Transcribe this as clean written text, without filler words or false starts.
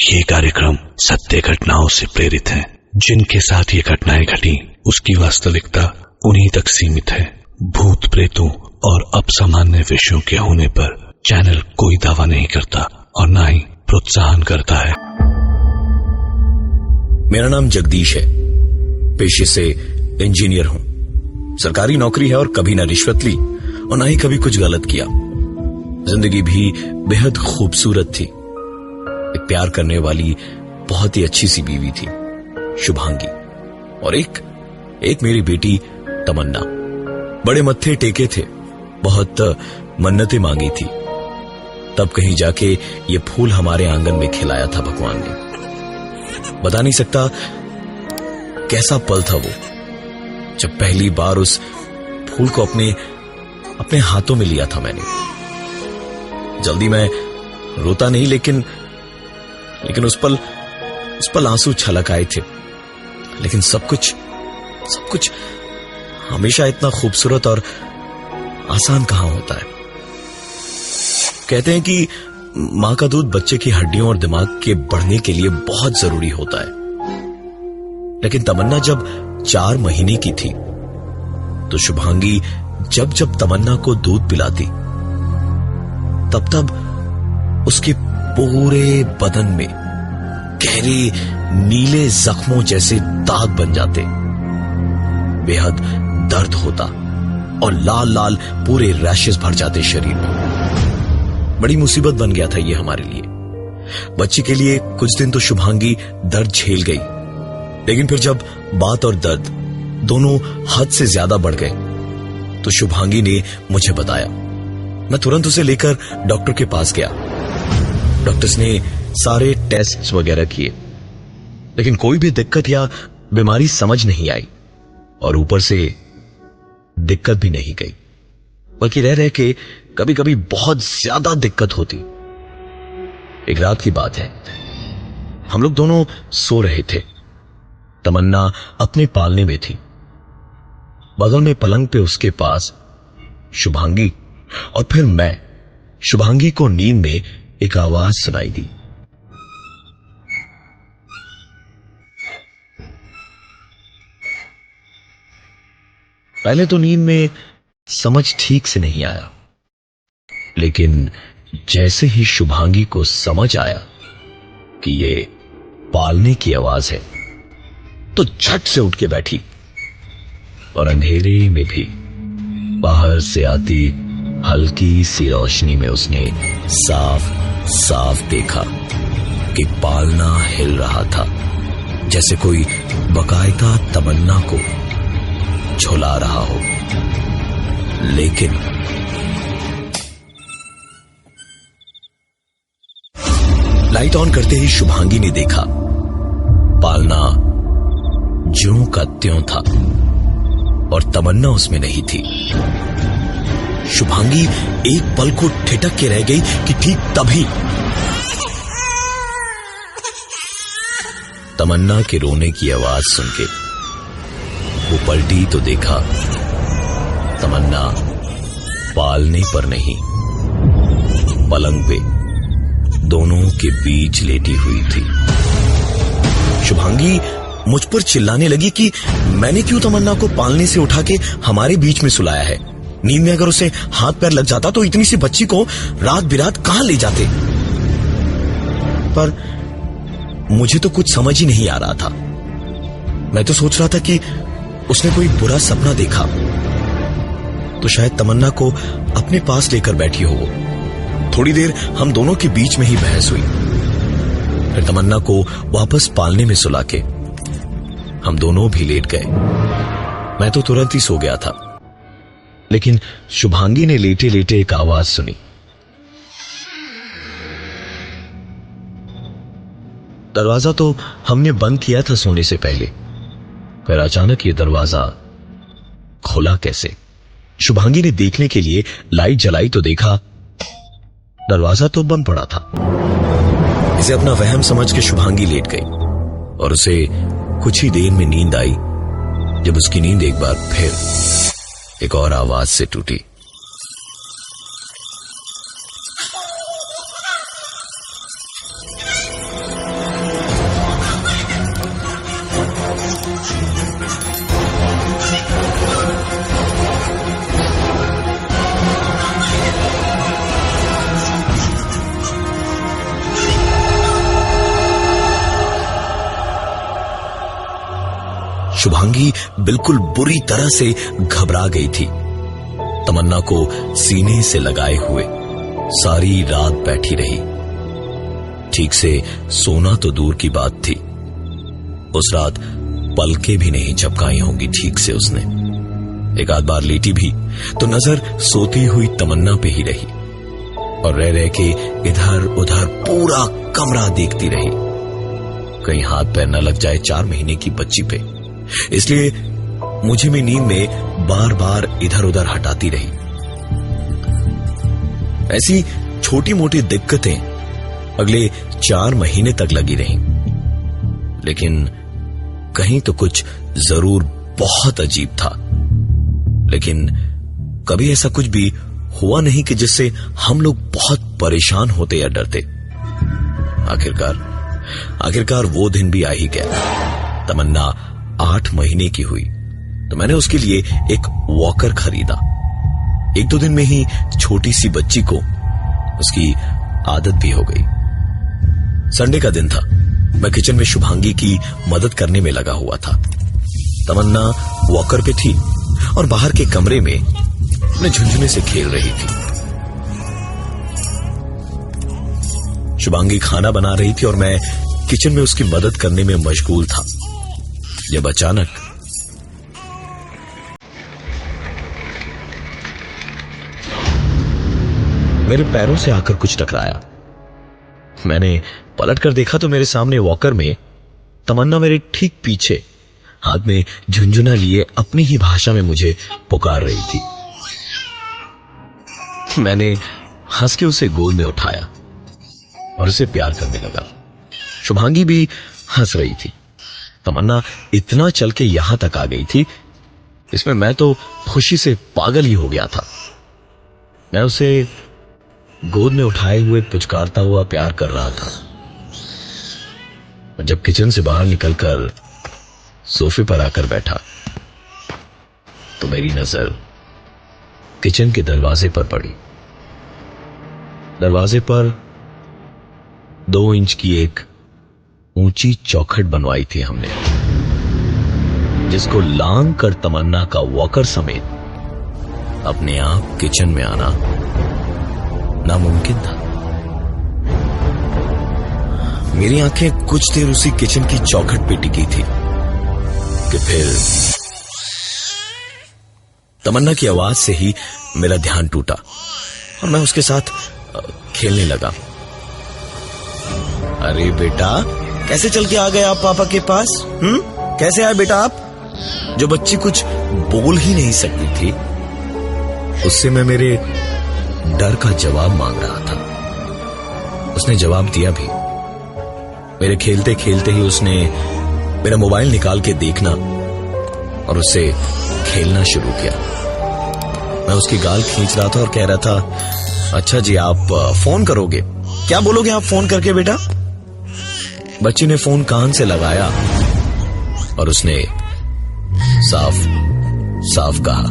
ये कार्यक्रम सत्य घटनाओं से प्रेरित है। जिनके साथ ये घटनाएं घटी उसकी वास्तविकता उन्हीं तक सीमित है। भूत प्रेतों और असामान्य विषयों के होने पर चैनल कोई दावा नहीं करता और न ही प्रोत्साहन करता है। मेरा नाम जगदीश है, पेशे से इंजीनियर हूं। सरकारी नौकरी है और कभी ना रिश्वत ली और ना ही कभी कुछ गलत किया। जिंदगी भी बेहद खूबसूरत थी। एक प्यार करने वाली बहुत ही अच्छी सी बीवी थी, शुभांगी, और एक मेरी बेटी तमन्ना। बड़े मत्थे टेके थे, बहुत मन्नतें मांगी थी, तब कहीं जाके ये फूल हमारे आंगन में खिलाया था भगवान ने। बता नहीं सकता कैसा पल था वो, जब पहली बार उस फूल को अपने हाथों में लिया था मैंने। जल्दी मैं रोता नहीं, लेकिन उस पल आंसू छलक आए थे। लेकिन सब कुछ हमेशा इतना खूबसूरत और आसान कहां होता है। कहते हैं कि मां का दूध बच्चे की हड्डियों और दिमाग के बढ़ने के लिए बहुत जरूरी होता है। लेकिन तमन्ना जब 4 महीने की थी तो शुभांगी जब तमन्ना को दूध पिलाती तब उसके पूरे बदन में गहरे नीले जख्मों जैसे दाग बन जाते। बेहद दर्द होता और लाल लाल पूरे रैशेस भर जाते शरीर में। बड़ी मुसीबत बन गया था ये हमारे लिए। बच्चे के लिए कुछ दिन तो शुभांगी दर्द झेल गई, लेकिन फिर जब बात और दर्द दोनों हद से ज्यादा बढ़ गए तो शुभांगी ने मुझे बताया। मैं तुरंत उसे लेकर डॉक्टर के पास गया। डॉक्टर्स ने सारे टेस्ट वगैरह किए, लेकिन कोई भी दिक्कत या बीमारी समझ नहीं आई और ऊपर से दिक्कत भी नहीं गई, बल्कि रह के कभी कभी बहुत ज्यादा दिक्कत होती। एक रात की बात है, हम लोग दोनों सो रहे थे। तमन्ना अपने पालने में थी। बगल में पलंग पे उसके पास शुभांगी, और फिर मैं। शुभांगी को नींद में एक आवाज सुनाई दी। पहले तो नींद में समझ ठीक से नहीं आया, लेकिन जैसे ही शुभांगी को समझ आया कि ये पालने की आवाज है तो झट से उठ के बैठी और अंधेरे में भी बाहर से आती हल्की सी रोशनी में उसने साफ साफ देखा कि पालना हिल रहा था, जैसे कोई बाकायदा तमन्ना को झुला रहा हो। लेकिन लाइट ऑन करते ही शुभांगी ने देखा पालना ज्यों का त्यों था और तमन्ना उसमें नहीं थी। शुभांगी एक पल को ठिठक के रह गई कि ठीक तभी तमन्ना के रोने की आवाज सुन के वो पलटी तो देखा तमन्ना पालने पर नहीं, पलंग पे दोनों के बीच लेटी हुई थी। शुभांगी मुझ पर चिल्लाने लगी कि मैंने क्यों तमन्ना को पालने से उठा के हमारे बीच में सुलाया है। नींद में अगर उसे हाथ पैर लग जाता तो इतनी सी बच्ची को रात बिरात कहां ले जाते। पर मुझे तो कुछ समझ ही नहीं आ रहा था। मैं तो सोच रहा था कि उसने कोई बुरा सपना देखा तो शायद तमन्ना को अपने पास लेकर बैठी हो वो। थोड़ी देर हम दोनों के बीच में ही बहस हुई। फिर तमन्ना को वापस पालने में सुला के हम दोनों भी लेट गए। मैं तो तुरंत ही सो गया था, लेकिन शुभांगी ने लेटे लेटे एक आवाज सुनी। दरवाजा तो हमने बंद किया था सोने से पहले, फिर अचानक ये दरवाजा खुला कैसे। शुभांगी ने देखने के लिए लाइट जलाई तो देखा दरवाजा तो बंद पड़ा था। इसे अपना वहम समझ के शुभांगी लेट गई और उसे कुछ ही देर में नींद आई, जब उसकी नींद एक बार फिर एक और आवाज से टूटी। शुभांगी बिल्कुल बुरी तरह से घबरा गई थी। तमन्ना को सीने से लगाए हुए सारी रात बैठी रही। ठीक से सोना तो दूर की बात थी, उस रात पलके भी नहीं झपकाई होंगी ठीक से उसने। एक आध बार लेटी भी तो नजर सोती हुई तमन्ना पे ही रही और रह रह के इधर उधर पूरा कमरा देखती रही, कहीं हाथ पैर न लग जाए 4 महीने की बच्ची पे। इसलिए मुझे भी नींद में बार बार इधर उधर हटाती रही। ऐसी छोटी मोटी दिक्कतें अगले 4 महीने तक लगी रहीं, लेकिन कहीं तो कुछ जरूर बहुत अजीब था। लेकिन कभी ऐसा कुछ भी हुआ नहीं कि जिससे हम लोग बहुत परेशान होते या डरते। आखिरकार वो दिन भी आ ही गया। तमन्ना 8 महीने की हुई तो मैंने उसके लिए एक वॉकर खरीदा। 1-2 दिन में ही छोटी सी बच्ची को उसकी आदत भी हो गई। संडे का दिन था, मैं किचन में शुभांगी की मदद करने में लगा हुआ था। तमन्ना वॉकर पे थी और बाहर के कमरे में अपने झुंझुने से खेल रही थी। शुभांगी खाना बना रही थी और मैं किचन में उसकी मदद करने में मशगूल था। जब अचानक मेरे पैरों से आकर कुछ टकराया। मैंने पलट कर देखा तो मेरे सामने वॉकर में तमन्ना मेरे ठीक पीछे हाथ में झुंझुना लिए अपनी ही भाषा में मुझे पुकार रही थी। मैंने हंस के उसे गोद में उठाया और उसे प्यार करने लगा। शुभांगी भी हंस रही थी। तमन्ना इतना चल के यहां तक आ गई थी, इसमें मैं तो खुशी से पागल ही हो गया था। मैं उसे गोद में उठाए हुए पुचकारता हुआ प्यार कर रहा था। जब किचन से बाहर निकलकर सोफे पर आकर बैठा तो मेरी नजर किचन के दरवाजे पर पड़ी। दरवाजे पर 2 इंच की एक ऊंची चौखट बनवाई थी हमने, जिसको लांग कर तमन्ना का वॉकर समेत अपने आप किचन में आना नामुमकिन था। मेरी आंखें कुछ देर उसी किचन की चौखट पे टिकी थी कि फिर तमन्ना की आवाज से ही मेरा ध्यान टूटा और मैं उसके साथ खेलने लगा। अरे बेटा, कैसे चल के आ गए आप पापा के पास? कैसे आए बेटा आप? जो बच्ची कुछ बोल ही नहीं सकती थी, उससे मैं मेरे डर का जवाब मांग रहा था। उसने जवाब दिया भी। मेरे खेलते खेलते ही उसने मेरा मोबाइल निकाल के देखना और उससे खेलना शुरू किया। मैं उसकी गाल खींच रहा था और कह रहा था, अच्छा जी आप फोन करोगे? क्या बोलोगे आप फोन करके बेटा? बच्ची ने फोन कान से लगाया और उसने साफ साफ कहा,